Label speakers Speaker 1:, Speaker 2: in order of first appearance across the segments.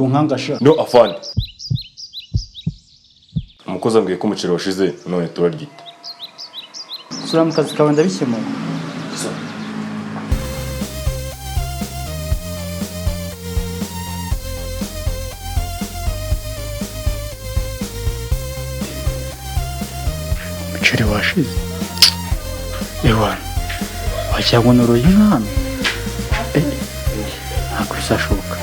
Speaker 1: kunkangasha.
Speaker 2: No afande. Umukozi ambwiye ko umuceri washize none turaryita.
Speaker 1: Sura mu kazi kawe ndabikemura. Umuceri washize. Ewana. Wacyangwa n'uruyi nk'hano. Ntabwo bizashoboka.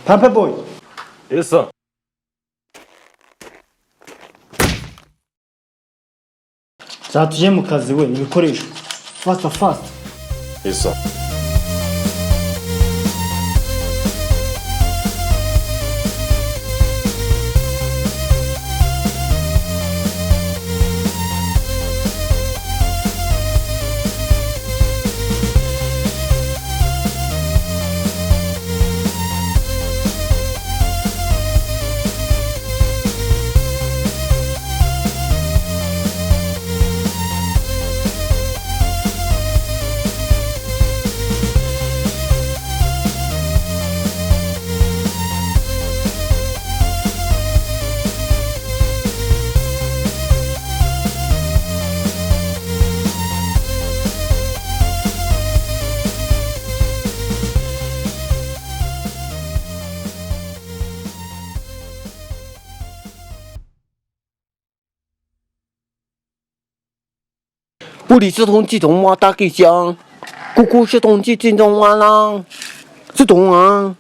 Speaker 1: Pampa boy.
Speaker 2: Yes sir.
Speaker 1: Zatuje mu kazi we ibikoresho. Fast.
Speaker 2: Yes sir.
Speaker 3: 物理是同系统嘛，大概讲，姑姑是同系统嘛啦，是同啊。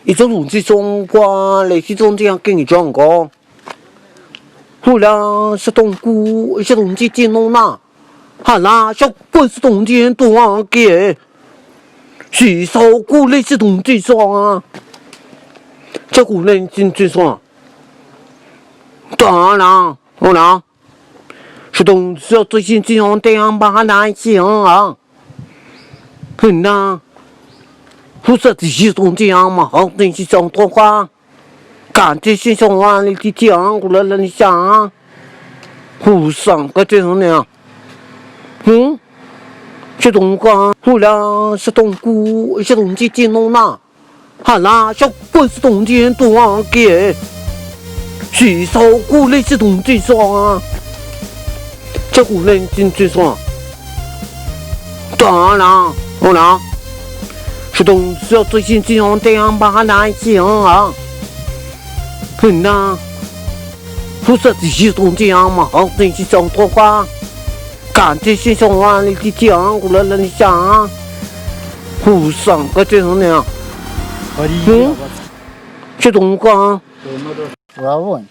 Speaker 3: 一种同系统qua类似中这样跟你讲过，后来是同姑是同系统啦，好啦，小棍是同系统啊给，是手姑类似同系统啊，这姑类进去说，当然，好啦。是同是最近这样这样把那些啊，很呐，不是只是同这样嘛，好东西上多花，感觉是上啊，你去讲过了你想啊，互相个这种呢，是同个，后来是同姑是同这这弄啦，好啦，小棍是同这多啊给，是手姑类是同这种啊。这股人进去说，当然，好啦，是同是要最近这样这样把那些啊，很呐，不是只是同这样嘛，好东西上多花，感觉是上啊，你去讲过了你想啊，互相个这种呢，是同个。
Speaker 1: Urabonye.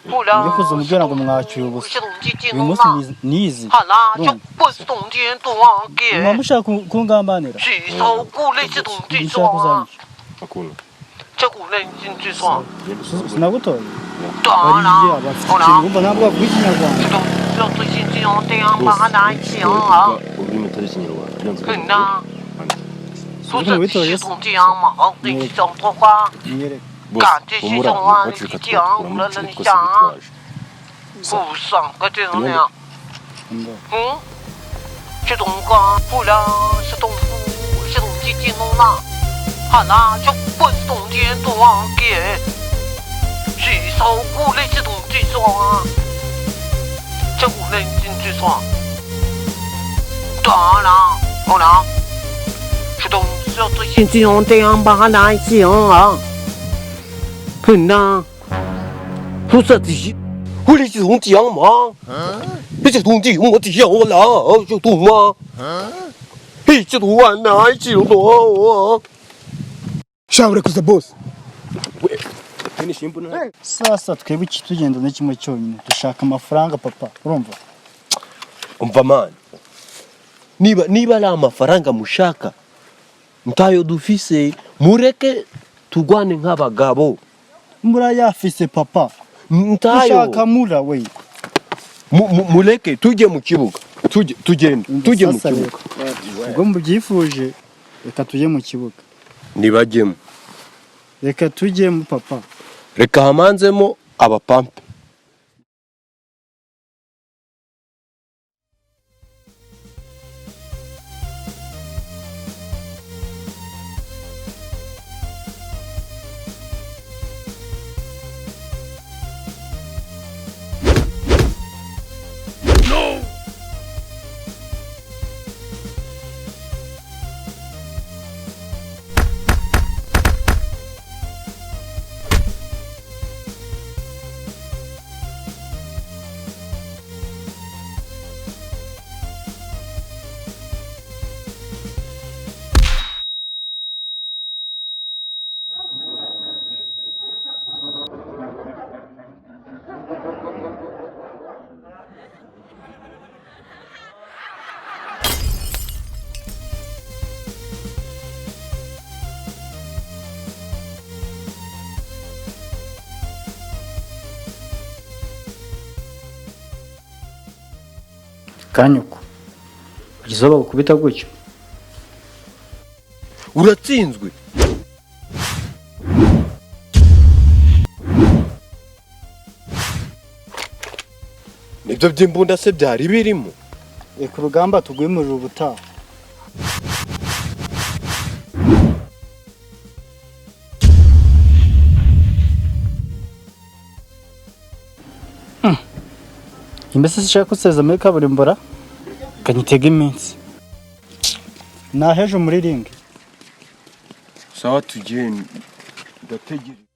Speaker 1: Ndi kuzumubwira ngo mwacyuye ubusa. Uyu munsi nizi. Mwamushaka kungambanira. Nshaka kuzanyisha.
Speaker 2: Akuna.
Speaker 1: Sinagutoye. Bariya bafite umva ntabwo bavuga ikinyarwanda.
Speaker 2: Ururimi atari ikinyarwanda.
Speaker 1: Suko witoye se. Nyereka.
Speaker 2: Boss, umura wacurika twakura
Speaker 3: 互相个这种呢，是同个，后来是同夫是同基金弄啦，好啦，小棍是同天多啊给，是手鼓类是同这双啊，这鼓类进这双，当然，好啦，是同是要最近这样这样把那些啊。很呐，不是只是，我这是同样吗？这是同样我这样我啦，就同吗？这是同啊，哪一种同啊
Speaker 1: Shabure kuza boss.
Speaker 2: Ni shimbuna.
Speaker 1: Sasa twebwe tugenda na kimwe cyonyine dushaka amafaranga papa urumva.
Speaker 2: Umva man.
Speaker 3: niba ari amafaranga mushaka ntayo dufise mureke tugwane nk'abagabo.
Speaker 1: murayafise papa
Speaker 3: Ntayo
Speaker 1: ushaka mura we
Speaker 3: mureke tujye mu kibuga tujye mu kibuga.
Speaker 1: ubwo mubyifuje reka tujye mu kibuga.
Speaker 3: Nibajyemo
Speaker 1: reka tujyemo papa.
Speaker 3: reka hamanzemo abapampe.
Speaker 1: Kanyuko kugeza bagukubita gutyo
Speaker 3: Uratsinzwe. Nibyo by'imbunda se byari birimo.
Speaker 1: reka urugamba tugwimurira ubutaha. Imbese sishaka kuseza muri kaburimbora kanyitega iminsi naheje muri ringi.
Speaker 3: Sawa tugende ndategereje.